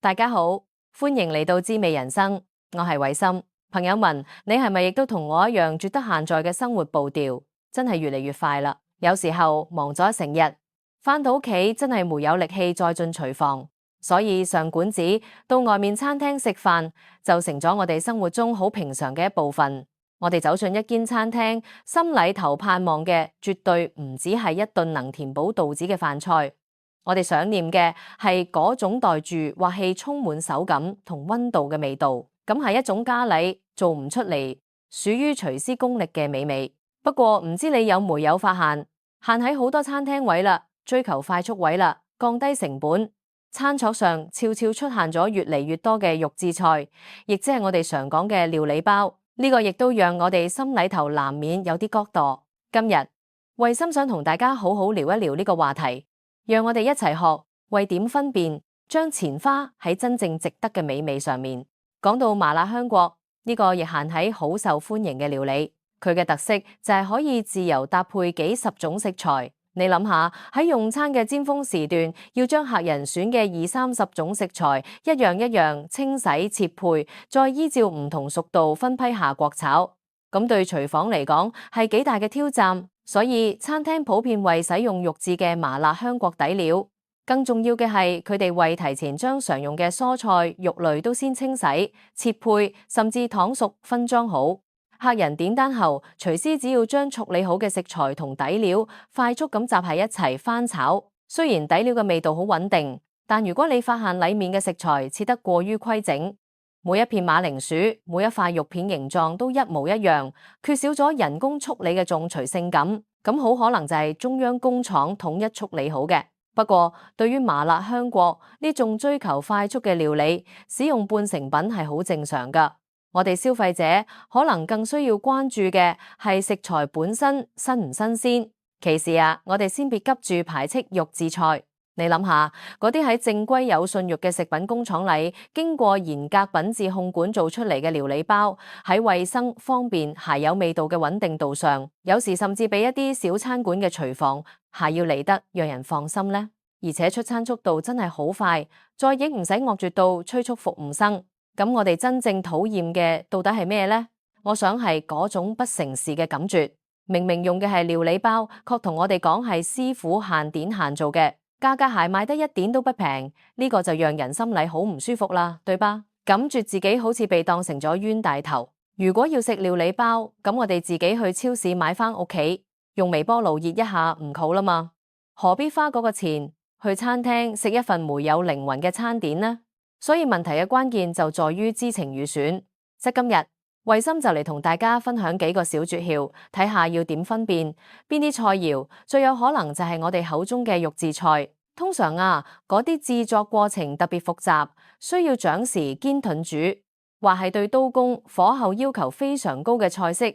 大家好，歡迎嚟到滋味人生，我係慧心。朋友們，你係咪亦都同我一樣絕得閒在嘅生活步調，真係越嚟越快啦？有時候忙咗一成日，返到屋企真係沒有力氣再進廚房，所以上館子到外面餐廳食飯就成咗我哋生活中好平常嘅一部分。我哋走進一間餐廳，心裏頭盼望嘅絕對唔只係一頓能填飽肚子嘅飯菜，我哋想念嘅係嗰種袋住或係充滿手感同溫度嘅味道，咁係一種家禮做唔出嚟，屬於廚師功力嘅美味。不過唔知你有沒有發現，限喺好多餐廳位啦，追求快速位啦，降低成本，餐桌上悄悄出現咗越嚟越多嘅肉質菜，亦即係我哋常講嘅料理包。呢個亦都讓我哋心裏頭難免有啲覺墮。今日慧心想同大家好好聊一聊呢個話題，讓我哋一齊學為點分辨將錢花喺真正值得嘅美味上面。講到麻辣香鍋，呢個亦限喺好受歡迎嘅料理，佢嘅特色就係可以自由搭配幾十種食材。你諗下，喺用餐嘅尖峰時段，要將客人選嘅20-30種食材一樣一樣清洗切配，再依照唔同熟度分批下鍋炒，咁對廚房嚟講係幾大嘅挑戰。所以餐廳普遍為使用肉質嘅麻辣香鍋底料，更重要嘅係佢哋為提前將常用嘅蔬菜肉類都先清洗切配，甚至燙熟分裝好。客人點單後，廚師只要將處理好嘅食材同底料快速咁集喺一齊翻炒。雖然底料嘅味道好穩定，但如果你發現裏面嘅食材切得過於規整，每一片馬鈴薯、每一塊肉片形狀都一模一樣，缺少咗人工處理嘅重錘性感，咁好可能就係中央工廠統一處理好嘅。不過對於麻辣香鍋呢種追求快速嘅料理，使用半成品係好正常㗎。我哋消費者可能更需要關注嘅係食材本身新唔新鮮。其次我哋先別急住排斥肉質菜。你諗下，嗰啲喺正規有信譽嘅食品工廠裏，經過嚴格品質控管做出嚟嘅料理包，喺衛生、方便、還有味道嘅穩定度上，有時甚至比一啲小餐館嘅廚房還要嚟得讓人放心呢。而且出餐速度真係好快，再亦唔使惡絕到催促服務生。咁我哋真正討厭嘅到底係咩呢？我想係嗰種不誠實嘅感覺。明明用嘅係料理包，卻同我哋講係師傅現點現做嘅，價格係賣得一點都不平，呢個就讓人心裏好唔舒服啦，對吧？感覺自己好似被當成咗冤大頭。如果要食料理包，咁我哋自己去超市買返屋企，用微波爐熱一下唔好啦嘛？何必花嗰個錢去餐廳食一份沒有靈魂嘅餐點呢？所以問題嘅關鍵就在於知情與選。即今日慧心就嚟同大家分享幾個小訣竅，睇下要點分辨邊啲菜肴最有可能就係我哋口中嘅肉質菜。通常嗰啲製作過程特別複雜，需要長時間燉煮，或係對刀工火候要求非常高嘅菜式，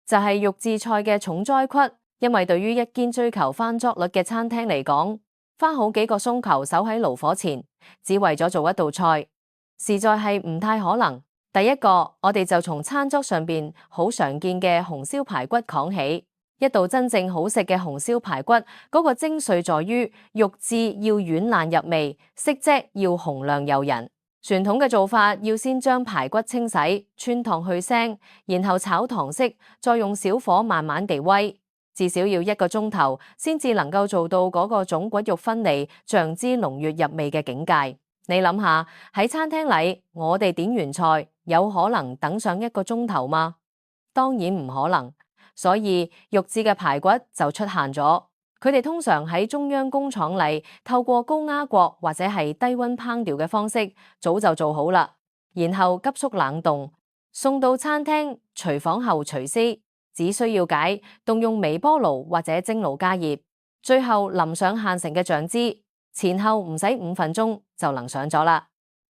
就係肉質菜嘅重災區。因為對於一間追求翻桌率嘅餐廳嚟講，花好幾個鐘頭守喺爐火前，只為咗做一道菜，實在係唔太可能。第一個，我哋就從餐桌上邊好常見嘅紅燒排骨講起。一道真正好食嘅紅燒排骨，嗰個精髓在於肉質要軟爛入味，色澤要紅亮誘人。傳統嘅做法要先將排骨清洗、穿燙去腥，然後炒糖色，再用小火慢慢地煨。至少要1個鐘頭先至能夠做到嗰個種骨肉分離、醬汁濃郁入味嘅境界。你諗下，喺餐廳裏，我哋點完菜，有可能等上1個鐘頭嗎？當然唔可能。所以肉質嘅排骨就出現咗。佢哋通常喺中央工廠裏，透過高壓鍋或者係低溫烹調嘅方式，早就做好啦，然後急速冷凍，送到餐廳廚房後，廚師只需要動用微波爐或者蒸爐加熱，最後淋上現成嘅醬汁，前後唔使5分鐘就能上咗啦。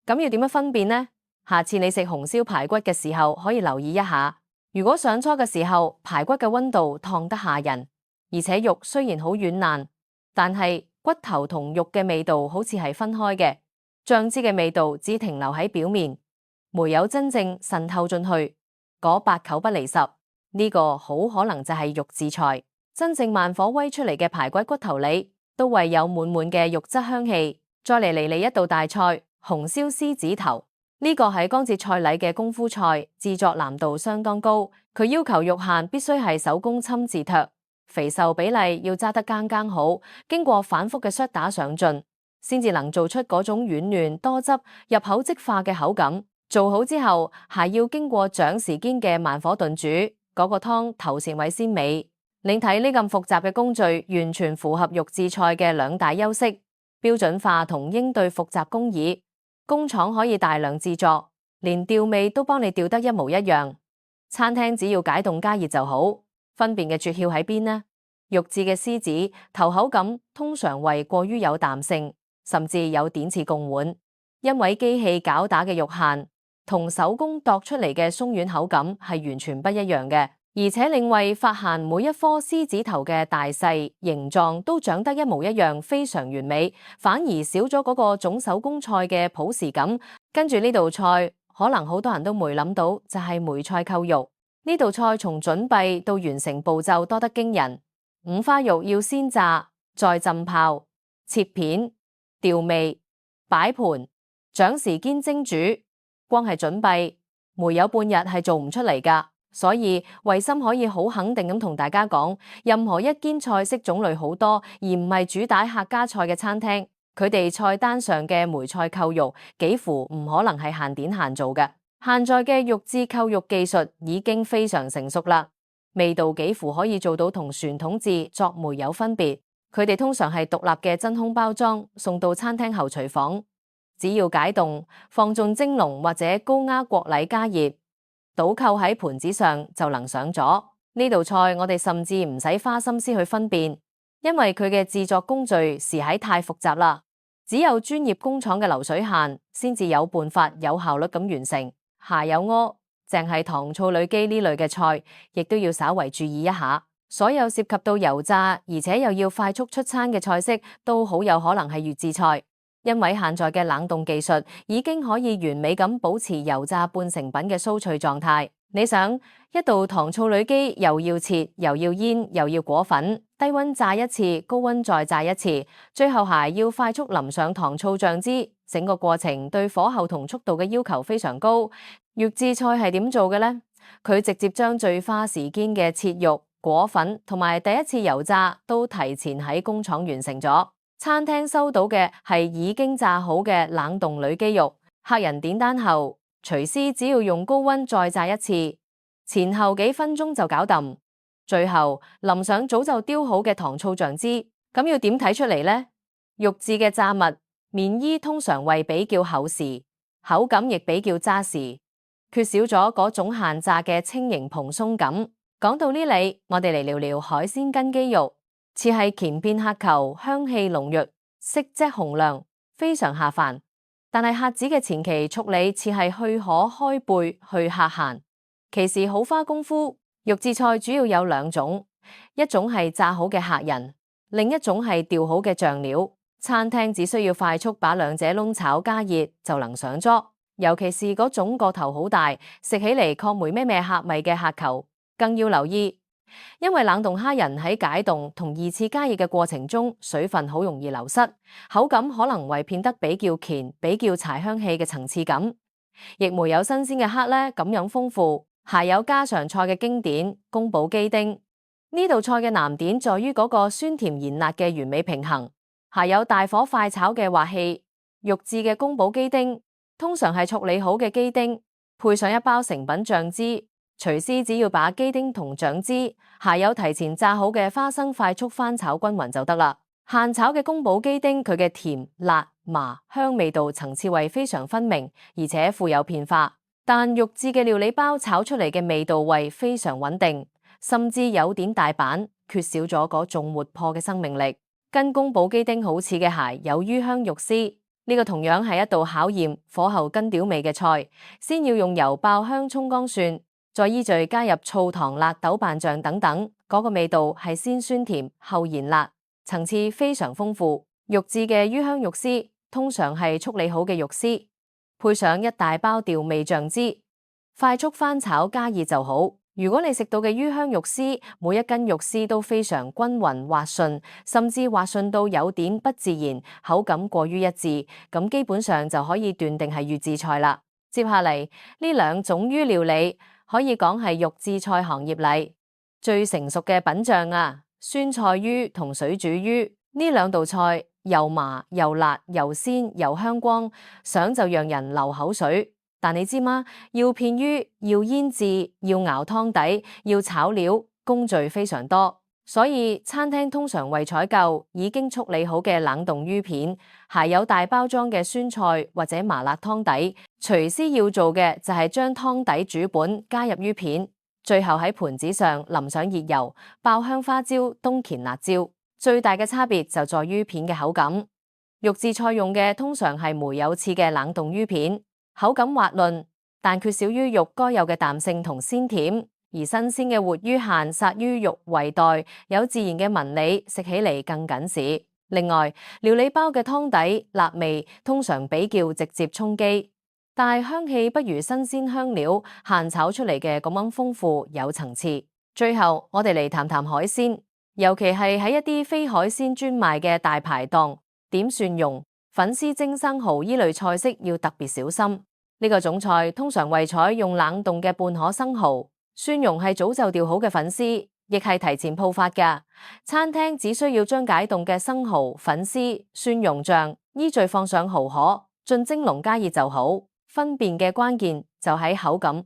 咁要點樣分辨呢？下次你食紅燒排骨嘅時候可以留意一下。如果上桌嘅時候排骨嘅溫度燙得嚇人，而且肉雖然好軟爛，但係骨頭同肉嘅味道好似係分開嘅，醬汁嘅味道只停留喺表面，沒有真正滲透進去，嗰8口不離10。呢個好可能就係肉質菜。真正慢火煨出嚟嘅排骨骨頭裏，都會有滿滿嘅肉質香氣。再嚟一道大菜，紅燒獅子頭，呢個係江浙菜禮嘅功夫菜，製作難度相當高。佢要求肉餡必須係手工親自剁，肥瘦比例要揸得剛剛好，經過反覆嘅摔打上盡，先至能做出嗰種軟嫩多汁、入口即化嘅口感。做好之後，還要經過長時間嘅慢火燉煮，嗰個湯頭前位鮮美。你睇呢咁複雜嘅工序，完全符合肉質菜嘅兩大優色：標準化同應對複雜工藝。工廠可以大量製作，連調味都幫你調得一模一樣。餐廳只要解凍加熱就好。分辨嘅訣竅喺邊呢？肉質嘅獅子頭口感通常為過於有彈性，甚至有點似貢丸，因為機器攪打嘅肉餡同手工剁出嚟嘅鬆軟口感係完全不一樣嘅。而且另外發現每一顆獅子頭嘅大細形狀都長得一模一樣，非常完美，反而少咗嗰個種手工菜嘅樸實感。跟住呢道菜，可能好多人都沒諗到，就係梅菜扣肉。呢道菜從準備到完成步驟多得驚人。五花肉要先炸，再浸泡、切片、調味、擺盤、長時間蒸煮，光係準備，沒有半日係做唔出嚟㗎。所以維森可以好肯定咁同大家講，任何一間菜式種類好多，而唔係主打客家菜嘅餐廳，佢哋菜單上嘅梅菜扣肉幾乎唔可能係現點現做嘅。現在嘅肉質扣肉技術已經非常成熟啦，味道幾乎可以做到同傳統製作梅有分別。佢哋通常係獨立嘅真空包裝，送到餐廳後廚房，只要解凍，放進蒸籠或者高壓鍋裏加熱，倒扣喺盤子上就能上咗。呢道菜我哋甚至唔使花心思去分辨，因為佢嘅製作工序實喺太複雜啦。只有專業工廠嘅流水線先至有辦法有效率咁完成。下有鍋，淨係糖醋里脊呢類嘅菜，亦都要稍為注意一下。所有涉及到油炸而且又要快速出餐嘅菜式，都好有可能係預製菜。因為現在嘅冷凍技術已經可以完美咁保持油炸半成品嘅酥脆狀態。你想一道糖醋里脊又要切又要醃又要裹粉，低溫炸一次，高溫再炸一次，最後還要快速淋上糖醋醬汁，整個過程對火候同速度嘅要求非常高。預製菜係點做嘅呢？佢直接將最花時間嘅切肉、裹粉同埋第一次油炸都提前喺工廠完成咗。餐廳收到嘅係已經炸好嘅冷凍里脊肉，客人點單後，廚師只要用高溫再炸一次，前後幾分鐘就搞掂。最後淋上早就雕好嘅糖醋醬汁，咁要點睇出嚟呢？肉質嘅炸物面衣通常會比較厚實，口感亦比較紮實，缺少咗嗰種現炸嘅輕盈蓬鬆感。講到呢裏，我哋嚟聊聊海鮮根肌肉。似係鉗片蝦球，香氣濃郁，色澤紅亮，非常下飯。但係蝦子嘅前期處理似係去殼開背去下鹹，其實好花功夫。肉質菜主要有兩種，一種係炸好嘅蝦仁，另一種係調好嘅醬料。餐廳只需要快速把兩者燶炒加熱就能上桌。尤其是嗰種個頭好大，食起嚟確梅咩咩客味嘅蝦球，更要留意。因為冷凍蝦仁喺解凍同二次加熱嘅過程中，水分好容易流失，口感可能會變得比較甜、比較柴香氣嘅層次感，亦沒有新鮮嘅蝦呢咁樣豐富。還有家常菜嘅經典宮保雞丁，呢道菜嘅難點在於嗰個酸甜鹽辣嘅完美平衡。還有大火快炒嘅滑氣，肉質嘅宮保雞丁通常係處理好嘅雞丁，配上一包成品醬汁。廚師只要把雞丁同醬汁，還有提前炸好嘅花生快速翻炒均勻就得啦。現炒嘅宮保雞丁，佢嘅甜、辣、麻、香味道層次位非常分明，而且富有變化。但肉質嘅料理包炒出嚟嘅味道位非常穩定，甚至有點大板，缺少咗嗰種活潑嘅生命力。跟宮保雞丁好似嘅係有魚香肉絲，呢個同樣係一道考驗火候跟調味嘅菜。先要用油爆香蔥薑蒜。再依序加入醋、糖、辣、豆瓣醬等等，嗰個味道係先酸甜後鹽辣，層次非常豐富。肉質嘅魚香肉絲通常係處理好嘅肉絲，配上一大包調味醬汁，快速翻炒加熱就好。如果你食到嘅魚香肉絲，每一根肉絲都非常均勻滑順，甚至滑順到有點不自然，口感過於一致，咁基本上就可以斷定係粵字菜啦。接下嚟呢兩種魚料理可以講係粵字菜行業裏最成熟嘅品項啊！酸菜魚同水煮魚呢兩道菜又麻又辣又鮮又香光，想就讓人流口水。但你知嗎？要片魚，要醃製，要熬湯底，要炒料，工序非常多。所以餐廳通常為採購已經處理好嘅冷凍魚片，還有大包裝嘅酸菜或者麻辣湯底。廚師要做嘅就係將湯底煮本加入魚片，最後喺盤子上淋上熱油，爆香花椒、東乾辣椒。最大嘅差別就在於片嘅口感。粵字菜用嘅通常係梅有刺嘅冷凍魚片，口感滑潤，但缺少魚肉該有嘅淡性同鮮甜。而新鮮嘅活魚限殺魚肉為代，有自然嘅紋理，食起嚟更緊實。另外，料理包嘅湯底辣味通常比較直接衝擊，但香氣不如新鮮香料現炒出嚟嘅咁樣豐富有層次。最後，我哋嚟談談海鮮，尤其係喺一啲非海鮮專賣嘅大排檔，點蒜蓉、粉絲蒸生蠔依類菜式要特別小心。呢個種菜通常為採用冷凍嘅半殼生蠔。蒜蓉係早就調好嘅粉絲，亦係提前泡發㗎。餐廳只需要將解凍嘅生蠔、粉絲、蒜蓉醬依序放上蠔殼，進蒸籠加熱就好。分辨嘅關鍵就喺口感。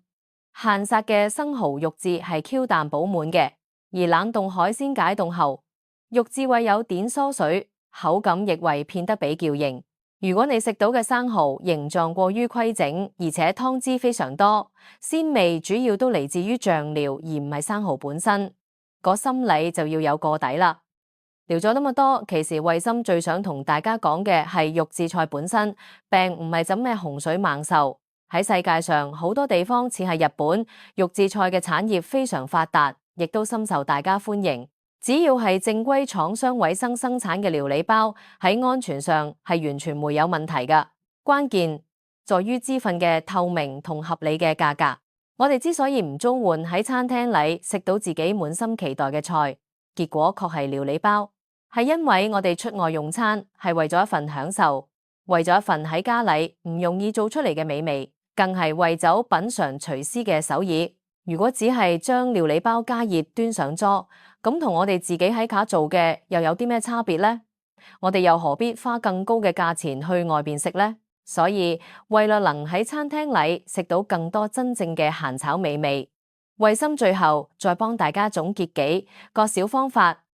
現殺嘅生蠔肉質係 Q 彈飽滿嘅，而冷凍海鮮解凍後，肉質會有點疏水，口感亦會變得比較硬。如果你食到嘅生蠔形狀過於規整，而且湯汁非常多，鮮味主要都嚟自於醬料，而唔係生蠔本身，個心理就要有個底啦。聊咗咁多，其實慧心最想同大家講嘅係粵字菜本身，並唔係怎咩洪水猛獸。喺世界上好多地方似係日本，粵字菜嘅產業非常發達，亦都深受大家歡迎。只要係正規廠商衛生生產嘅料理包，喺安全上係完全沒有問題㗎。關鍵在於資訊嘅透明同合理嘅價格。我哋之所以唔中換喺餐廳裏食到自己滿心期待嘅菜，結果確係料理包，係因為我哋出外用餐係為咗一份享受，為咗一份喺家裏唔容易做出嚟嘅美味，更係為咗品嘗廚師嘅手藝。如果只係將料理包加熱端上桌，咁同我哋自己喺家做嘅又有啲咩差別呢？我哋又何必花更高嘅價錢去外邊食呢？所以為了能喺餐廳裏食到更多真正嘅鹹炒美味，慧心最後再幫大家總結幾個小方法，